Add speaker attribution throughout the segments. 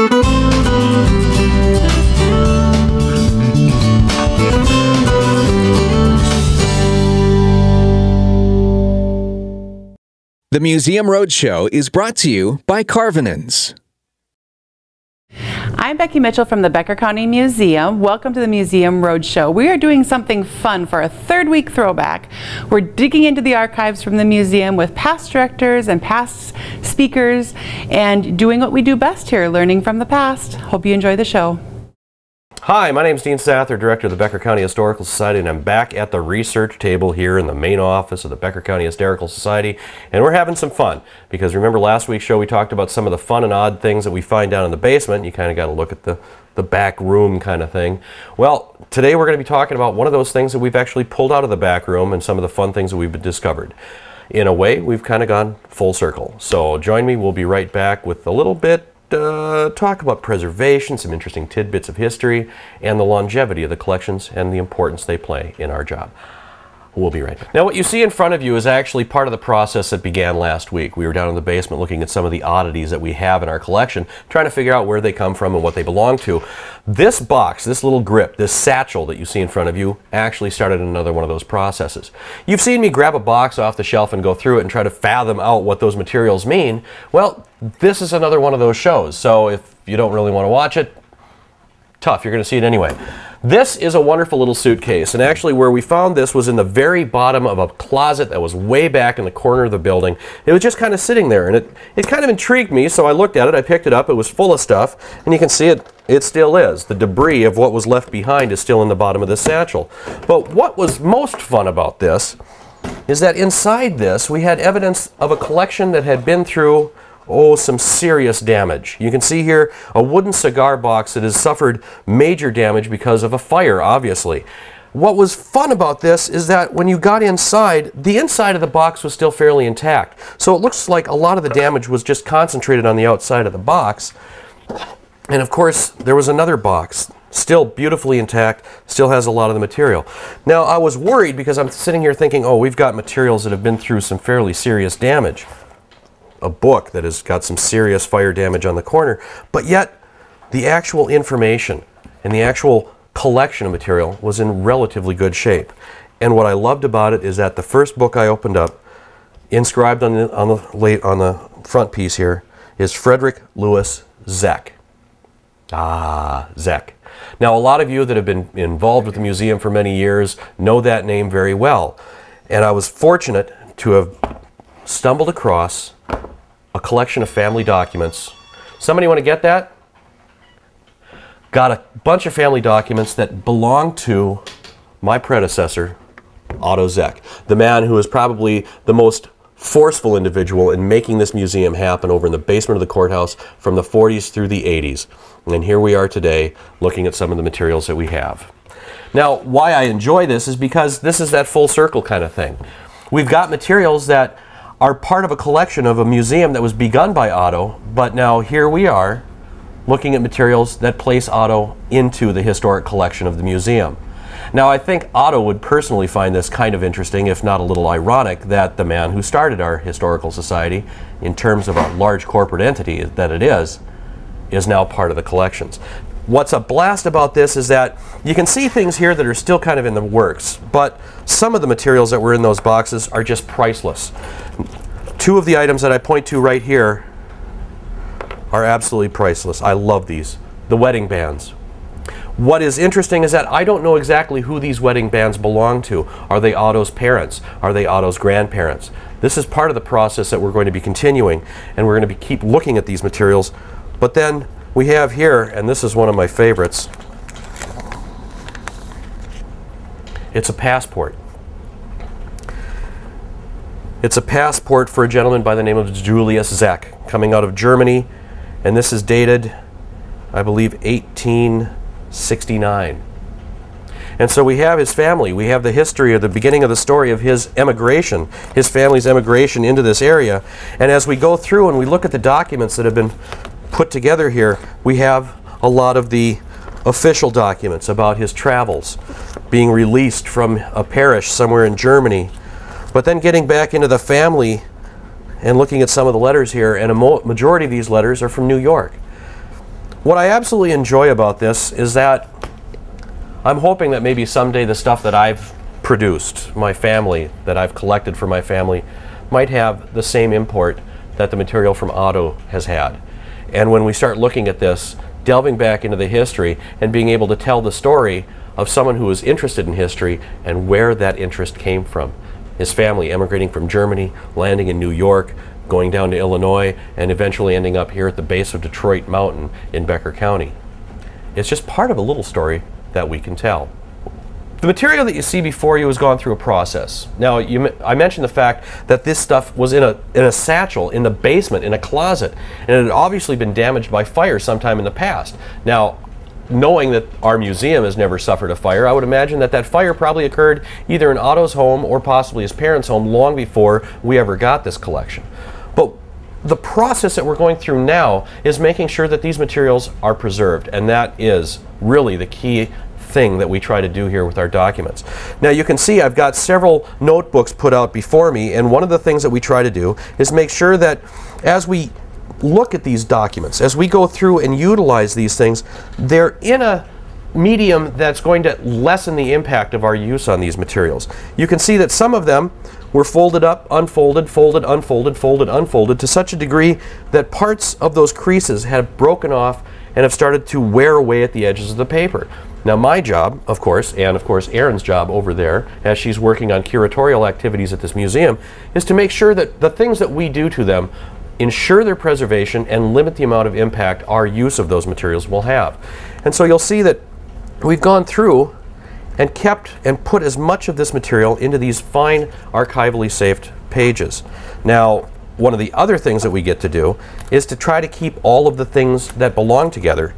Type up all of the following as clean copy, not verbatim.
Speaker 1: The Museum Roadshow is brought to you by Carvinens.
Speaker 2: I'm Becky Mitchell from the Becker County Museum. Welcome to the Museum Roadshow. We are doing something fun for a third week throwback. We're digging into the archives from the museum with past directors and past speakers and doing what we do best here, learning from the past. Hope you enjoy the show.
Speaker 3: Hi, my name is Dina Thor, Director of the Becker County Historical Society, and I'm back at the research table here in the main office of the Becker County Historical Society, and we're having some fun, because remember last week's show we talked about some of the fun and odd things that we find down in the basement. You kind of got to look at the back room kind of thing. Well, today we're going to be talking about one of those things that we've actually pulled out of the back room and some of the fun things that we've discovered. In a way, we've kind of gone full circle. So join me, we'll be right back with a little bit talk about preservation, some interesting tidbits of history, and the longevity of the collections and the importance they play in our job. We'll be right back. Now what you see in front of you is actually part of the process that began last week. We were down in the basement looking at some of the oddities that we have in our collection, trying to figure out where they come from and what they belong to. This box, this little grip, this satchel that you see in front of you actually started another one of those processes. You've seen me grab a box off the shelf and go through it and try to fathom out what those materials mean. Well, this is another one of those shows, so if you don't really want to watch it, tough, you're going to see it anyway. This is a wonderful little suitcase, and actually where we found this was in the very bottom of a closet that was way back in the corner of the building. It was just kind of sitting there, and it kind of intrigued me, so I looked at it, I picked it up, it was full of stuff, and you can see it still is. The debris of what was left behind is still in the bottom of this satchel. But what was most fun about this is that inside this we had evidence of a collection that had been through some serious damage. You can see here a wooden cigar box that has suffered major damage because of a fire, obviously. What was fun about this is that when you got inside, the inside of the box was still fairly intact. So it looks like a lot of the damage was just concentrated on the outside of the box. And of course, there was another box, still beautifully intact, still has a lot of the material. Now, I was worried because I'm sitting here thinking, oh, we've got materials that have been through some fairly serious damage. A book that has got some serious fire damage on the corner, but yet the actual information and the actual collection of material was in relatively good shape. And what I loved about it is that the first book I opened up, inscribed on the front piece here, is Frederick Louis Zeck. Ah, Zeck. Now a lot of you that have been involved with the museum for many years know that name very well. And I was fortunate to have stumbled across a collection of family documents. Somebody want to get that? Got a bunch of family documents that belong to my predecessor, Otto Zeck, the man who is probably the most forceful individual in making this museum happen over in the basement of the courthouse from the 40s through the 80s. And here we are today looking at some of the materials that we have. Now, why I enjoy this is because this is that full circle kind of thing. We've got materials that are part of a collection of a museum that was begun by Otto, but now here we are looking at materials that place Otto into the historic collection of the museum. Now I think Otto would personally find this kind of interesting, if not a little ironic, that the man who started our historical society, in terms of a large corporate entity that it is now part of the collections. What's a blast about this is that you can see things here that are still kind of in the works, but some of the materials that were in those boxes are just priceless. Two of the items that I point to right here are absolutely priceless. I love these. The wedding bands. What is interesting is that I don't know exactly who these wedding bands belong to. Are they Otto's parents? Are they Otto's grandparents? This is part of the process that we're going to be continuing, and we're going to keep looking at these materials. But then we have here, and this is one of my favorites, it's a passport. It's a passport for a gentleman by the name of Julius Zeck, coming out of Germany, and this is dated, I believe, 1869. And so we have his family, we have the history of the beginning of the story of his emigration, his family's emigration into this area. And as we go through and we look at the documents that have been put together here, we have a lot of the official documents about his travels, being released from a parish somewhere in Germany, but then getting back into the family and looking at some of the letters here, and a majority of these letters are from New York. what I absolutely enjoy about this is that I'm hoping that maybe someday the stuff that I've produced, my family, that I've collected for my family, might have the same import that the material from Otto has had. And when we start looking at this, delving back into the history and being able to tell the story of someone who was interested in history and where that interest came from. His family emigrating from Germany, landing in New York, going down to Illinois, and eventually ending up here at the base of Detroit Mountain in Becker County. It's just part of a little story that we can tell. The material that you see before you has gone through a process. Now, I mentioned the fact that this stuff was in a satchel in the basement, in a closet, and it had obviously been damaged by fire sometime in the past. Now, knowing that our museum has never suffered a fire, I would imagine that that fire probably occurred either in Otto's home or possibly his parents' home long before we ever got this collection. But the process that we're going through now is making sure that these materials are preserved, and that is really the key thing that we try to do here with our documents. Now you can see I've got several notebooks put out before me, and one of the things that we try to do is make sure that as we look at these documents, as we go through and utilize these things, they're in a medium that's going to lessen the impact of our use on these materials. You can see that some of them were folded up, unfolded, folded, unfolded, folded, unfolded to such a degree that parts of those creases have broken off and have started to wear away at the edges of the paper. Now my job, of course, and of course Erin's job over there, as she's working on curatorial activities at this museum, is to make sure that the things that we do to them ensure their preservation and limit the amount of impact our use of those materials will have. And so you'll see that we've gone through and kept and put as much of this material into these fine archivally saved pages. Now, one of the other things that we get to do is to try to keep all of the things that belong together,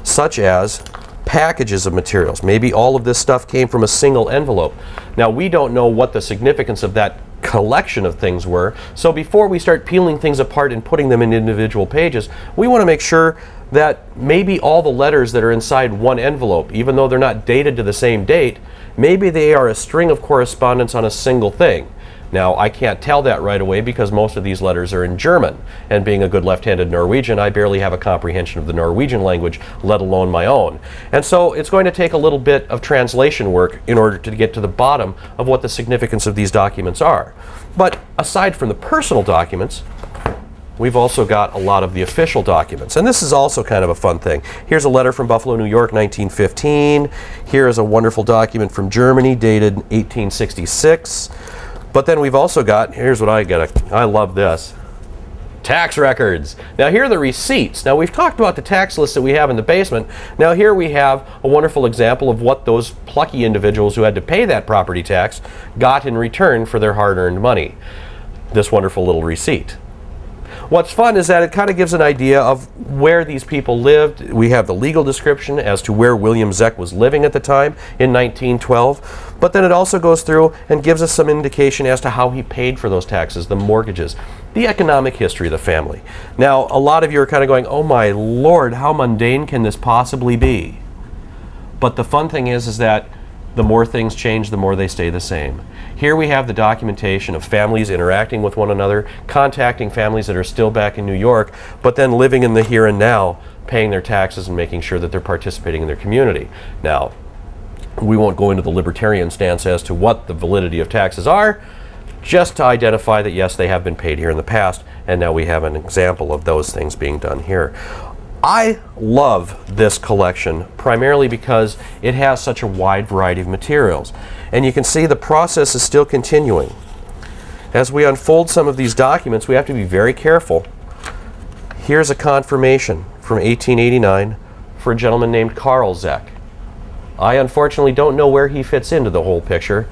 Speaker 3: such as packages of materials. Maybe all of this stuff came from a single envelope. Now, we don't know what the significance of that collection of things were, so before we start peeling things apart and putting them in individual pages, we want to make sure that maybe all the letters that are inside one envelope, even though they're not dated to the same date, maybe they are a string of correspondence on a single thing. Now, I can't tell that right away because most of these letters are in German, and being a good left-handed Norwegian, I barely have a comprehension of the Norwegian language, let alone my own. And so it's going to take a little bit of translation work in order to get to the bottom of what the significance of these documents are. But aside from the personal documents, we've also got a lot of the official documents. And this is also kind of a fun thing. Here's a letter from Buffalo, New York, 1915. Here is a wonderful document from Germany dated 1866. But then we've also got, here's what I get, I love this, tax records. Now here are the receipts. Now we've talked about the tax lists that we have in the basement. Now here we have a wonderful example of what those plucky individuals who had to pay that property tax got in return for their hard-earned money. This wonderful little receipt. What's fun is that it kind of gives an idea of where these people lived. We have the legal description as to where William Zeck was living at the time in 1912. But then it also goes through and gives us some indication as to how he paid for those taxes, the mortgages, the economic history of the family. Now, a lot of you are kind of going, oh my Lord, how mundane can this possibly be? But the fun thing is that the more things change, the more they stay the same. Here we have the documentation of families interacting with one another, contacting families that are still back in New York, but then living in the here and now, paying their taxes and making sure that they're participating in their community. Now, we won't go into the libertarian stance as to what the validity of taxes are, just to identify that yes, they have been paid here in the past, and now we have an example of those things being done here. I love this collection primarily because it has such a wide variety of materials. And you can see the process is still continuing. As we unfold some of these documents, we have to be very careful. Here's a confirmation from 1889 for a gentleman named Carl Zeck. I unfortunately don't know where he fits into the whole picture,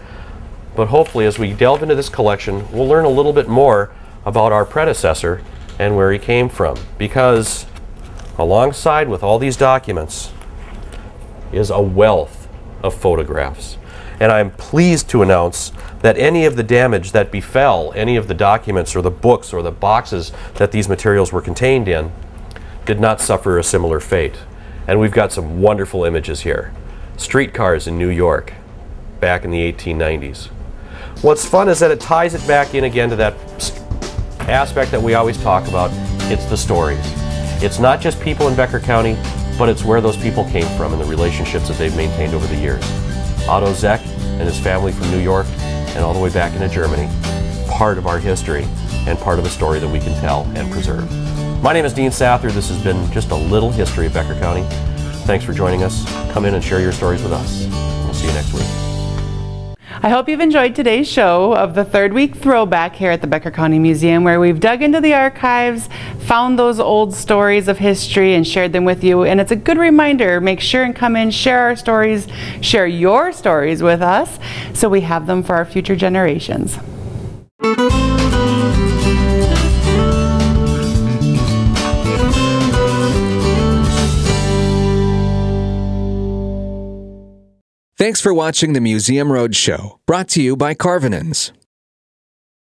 Speaker 3: but hopefully as we delve into this collection, we'll learn a little bit more about our predecessor and where he came from, because alongside with all these documents is a wealth of photographs. And I'm pleased to announce that any of the damage that befell any of the documents or the books or the boxes that these materials were contained in did not suffer a similar fate. And we've got some wonderful images here. Streetcars in New York back in the 1890s. What's fun is that it ties it back in again to that aspect that we always talk about. It's the stories. It's not just people in Becker County, but it's where those people came from and the relationships that they've maintained over the years. Otto Zeck and his family from New York and all the way back into Germany, part of our history and part of a story that we can tell and preserve. My name is Dean Sather. This has been just a little history of Becker County. Thanks for joining us. Come in and share your stories with us. We'll see you next week.
Speaker 2: I hope you've enjoyed today's show of the third week throwback here at the Becker County Museum, where we've dug into the archives, found those old stories of history and shared them with you. And it's a good reminder, make sure and come in, share our stories, share your stories with us so we have them for our future generations.
Speaker 1: Thanks for watching the Museum Roadshow, brought to you by Carvinens.